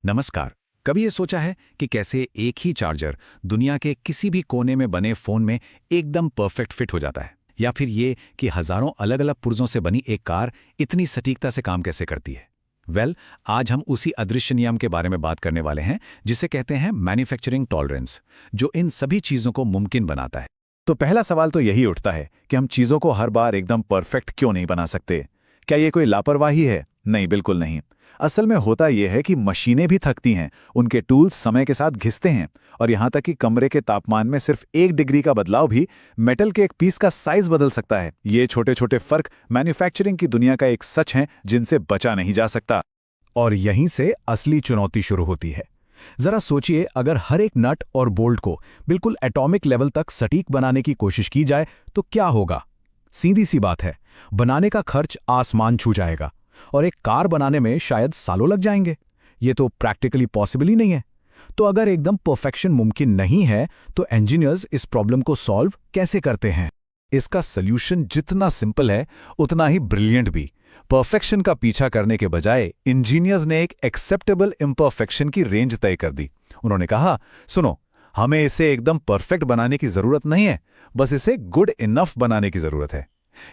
नमस्कार। कभी ये सोचा है कि कैसे एक ही चार्जर दुनिया के किसी भी कोने में बने फोन में एकदम परफेक्ट फिट हो जाता है? या फिर ये कि हजारों अलग अलग पुर्जों से बनी एक कार इतनी सटीकता से काम कैसे करती है? आज हम उसी अदृश्य नियम के बारे में बात करने वाले हैं जिसे कहते हैं मैन्युफैक्चरिंग टॉलरेंस, जो इन सभी चीजों को मुमकिन बनाता है। तो पहला सवाल तो यही उठता है कि हम चीजों को हर बार एकदम परफेक्ट क्यों नहीं बना सकते? क्या ये कोई लापरवाही है? नहीं, बिल्कुल नहीं। असल में होता यह है कि मशीनें भी थकती हैं, उनके टूल्स समय के साथ घिसते हैं, और यहाँ तक कि कमरे के तापमान में सिर्फ 1 डिग्री का बदलाव भी मेटल के एक पीस का साइज बदल सकता है। ये छोटे छोटे फर्क मैन्युफैक्चरिंग की दुनिया का एक सच है जिनसे बचा नहीं जा सकता। और यहीं से असली चुनौती शुरू होती है। जरा सोचिए, अगर हर एक नट और बोल्ट को बिल्कुल एटॉमिक लेवल तक सटीक बनाने की कोशिश की जाए तो क्या होगा? सीधी सी बात है, बनाने का खर्च आसमान छू जाएगा और एक कार बनाने में शायद सालों लग जाएंगे। ये तो प्रैक्टिकली पॉसिबल ही नहीं है। तो अगर एकदम परफेक्शन मुमकिन नहीं है तो इंजीनियर्स इस प्रॉब्लम को सॉल्व कैसे करते हैं? इसका सल्यूशन जितना सिंपल है उतना ही ब्रिलियंट भी। परफेक्शन का पीछा करने के बजाय इंजीनियर्स ने एक एक्सेप्टेबल इम्परफेक्शन की रेंज तय कर दी। उन्होंने कहा, सुनो, हमें इसे एकदम परफेक्ट बनाने की जरूरत नहीं है, बस इसे गुड इनफ बनाने की जरूरत है।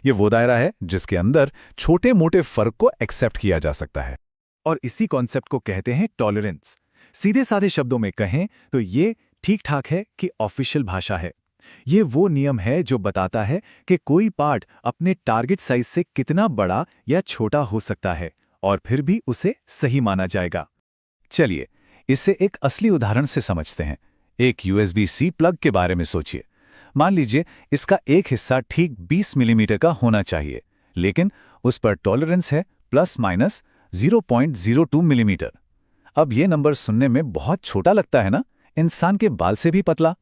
ये वो दायरा है जिसके अंदर छोटे मोटे फर्क को एक्सेप्ट किया जा सकता है, और इसी कॉन्सेप्ट को कहते हैं टॉलरेंस। सीधे साधे शब्दों में कहें तो ये ठीक ठाक है कि ऑफिशियल भाषा है। ये वो नियम है जो बताता है कि कोई पार्ट अपने टारगेट साइज से कितना बड़ा या छोटा हो सकता है और फिर भी उसे सही माना जाएगा। चलिए इसे एक असली उदाहरण से समझते हैं। एक USB-C प्लग के बारे में सोचिए। मान लीजिए इसका एक हिस्सा ठीक 20 मिलीमीटर का होना चाहिए, लेकिन उस पर टॉलरेंस है ±0.02 मिलीमीटर। अब ये नंबर सुनने में बहुत छोटा लगता है ना, इंसान के बाल से भी पतला,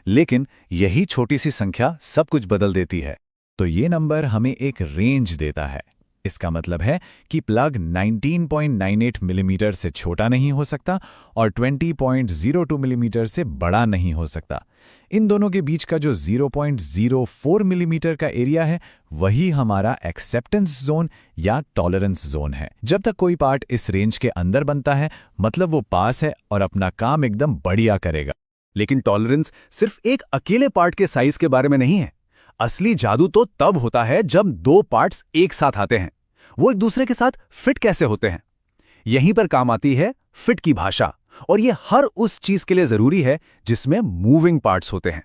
लेकिन यही छोटी सी संख्या सब कुछ बदल देती है। तो ये नंबर हमें एक रेंज देता है। इसका मतलब है कि प्लग 19.98 मिलीमीटर से छोटा नहीं हो सकता और 20.02 मिलीमीटर से बड़ा नहीं हो सकता। इन दोनों के बीच का जो 0.04 मिलीमीटर का एरिया है, वही हमारा एक्सेप्टेंस जोन या टॉलरेंस जोन है। जब तक कोई पार्ट इस रेंज के अंदर बनता है, मतलब वो पास है और अपना काम एकदम बढ़िया करेगा। लेकिन टॉलरेंस सिर्फ एक अकेले पार्ट के साइज के बारे में नहीं है। असली जादू तो तब होता है जब दो पार्ट्स एक साथ आते हैं। वो एक दूसरे के साथ फिट कैसे होते हैं? यहीं पर काम आती है फिट की भाषा, और ये हर उस चीज के लिए जरूरी है जिसमें मूविंग पार्ट्स होते हैं।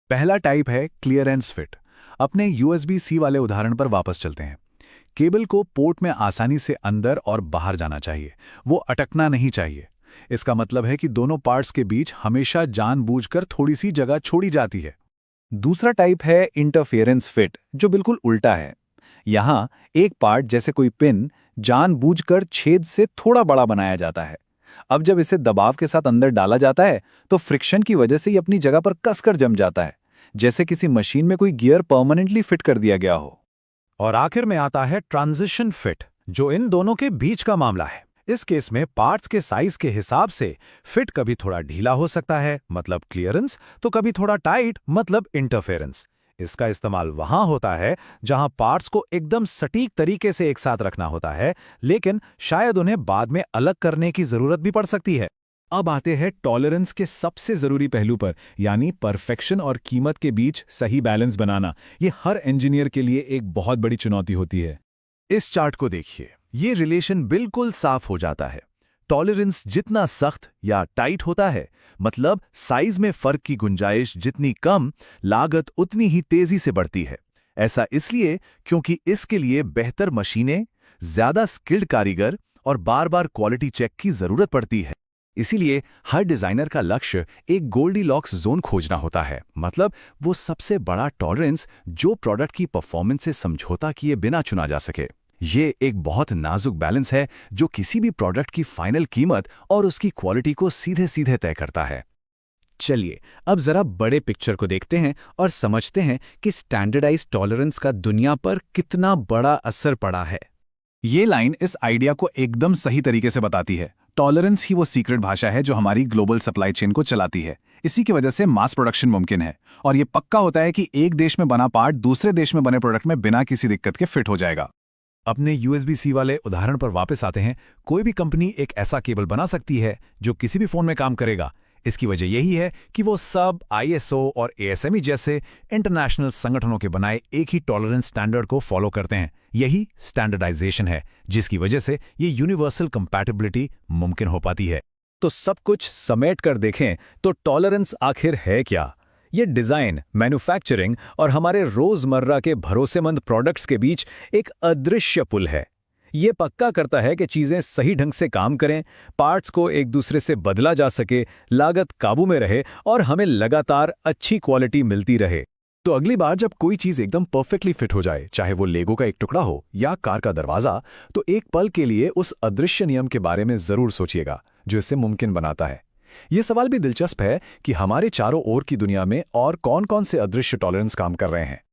पहला टाइप है क्लियरेंस फिट। अपने USB-C वाले उदाहरण पर वापस चलते हैं। केबल को पोर्ट में आसानी से अंदर और बाहर जाना चाहिए, वो अटकना नहीं चाहिए। इसका मतलब है कि दोनों पार्ट्स के बीच हमेशा जानबूझकर थोड़ी सी जगह छोड़ी जाती है। दूसरा टाइप है इंटरफेरेंस फिट, जो बिल्कुल उल्टा है। यहां एक पार्ट जैसे कोई पिन जानबूझकर छेद से थोड़ा बड़ा बनाया जाता है। अब जब इसे दबाव के साथ अंदर डाला जाता है तो फ्रिक्शन की वजह से ये अपनी जगह पर कसकर जम जाता है, जैसे किसी मशीन में कोई गियर परमानेंटली फिट कर दिया गया हो। और आखिर में आता है ट्रांजिशन फिट, जो इन दोनों के बीच का मामला है। इस केस में पार्ट्स के साइज के हिसाब से फिट कभी थोड़ा ढीला हो सकता है, मतलब क्लियरेंस, तो कभी थोड़ा टाइट, मतलब इंटरफेरेंस। इसका इस्तेमाल वहां होता है जहां पार्ट्स को एकदम सटीक तरीके से एक साथ रखना होता है, लेकिन शायद उन्हें बाद में अलग करने की जरूरत भी पड़ सकती है। अब आते हैं टॉलरेंस के सबसे जरूरी पहलू पर, यानी परफेक्शन और कीमत के बीच सही बैलेंस बनाना। ये हर इंजीनियर के लिए एक बहुत बड़ी चुनौती होती है। इस चार्ट को देखिए, ये रिलेशन बिल्कुल साफ हो जाता है। टॉलरेंस जितना सख्त या टाइट होता है, मतलब साइज में फर्क की गुंजाइश जितनी कम, लागत उतनी ही तेजी से बढ़ती है। ऐसा इसलिए क्योंकि इसके लिए बेहतर मशीनें, ज्यादा स्किल्ड कारीगर और बार बार क्वालिटी चेक की जरूरत पड़ती है। इसीलिए हर डिजाइनर का लक्ष्य एक गोल्डीलॉक्स जोन खोजना होता है, मतलब वो सबसे बड़ा टॉलरेंस जो प्रोडक्ट की परफॉर्मेंस से समझौता किए बिना चुना जा सके। ये एक बहुत नाजुक बैलेंस है जो किसी भी प्रोडक्ट की फाइनल कीमत और उसकी क्वालिटी को सीधे सीधे तय करता है। चलिए अब जरा बड़े पिक्चर को देखते हैं और समझते हैं कि स्टैंडर्डाइज्ड टॉलरेंस का दुनिया पर कितना बड़ा असर पड़ा है। ये लाइन इस आइडिया को एकदम सही तरीके से बताती है। टॉलरेंस ही वो सीक्रेट भाषा है जो हमारी ग्लोबल सप्लाई चेन को चलाती है। इसी की वजह से मास प्रोडक्शन मुमकिन है, और ये पक्का होता है कि एक देश में बना पार्ट दूसरे देश में बने प्रोडक्ट में बिना किसी दिक्कत के फिट हो जाएगा। अपने USB-C वाले उदाहरण पर वापस आते हैं। कोई भी कंपनी एक ऐसा केबल बना सकती है जो किसी भी फोन में काम करेगा। इसकी वजह यही है कि वो सब ISO और ASME जैसे इंटरनेशनल संगठनों के बनाए एक ही टॉलरेंस स्टैंडर्ड को फॉलो करते हैं। यही स्टैंडर्डाइजेशन है, जिसकी वजह से ये यूनिवर्सल कंपैटिबिलिटी मुमकिन हो पाती है। तो सब कुछ समेट कर देखें तो टॉलरेंस आखिर है क्या? ये डिज़ाइन, मैन्युफैक्चरिंग और हमारे रोज़मर्रा के भरोसेमंद प्रोडक्ट्स के बीच एक अदृश्य पुल है। ये पक्का करता है कि चीज़ें सही ढंग से काम करें, पार्ट्स को एक दूसरे से बदला जा सके, लागत काबू में रहे और हमें लगातार अच्छी क्वालिटी मिलती रहे। तो अगली बार जब कोई चीज़ एकदम परफेक्टली फिट हो जाए, चाहे वो लेगो का एक टुकड़ा हो या कार का दरवाज़ा, तो एक पल के लिए उस अदृश्य नियम के बारे में ज़रूर सोचिएगा जो इसे मुमकिन बनाता है। ये सवाल भी दिलचस्प है कि हमारे चारों ओर की दुनिया में और कौन-कौन से अदृश्य टॉलरेंस काम कर रहे हैं।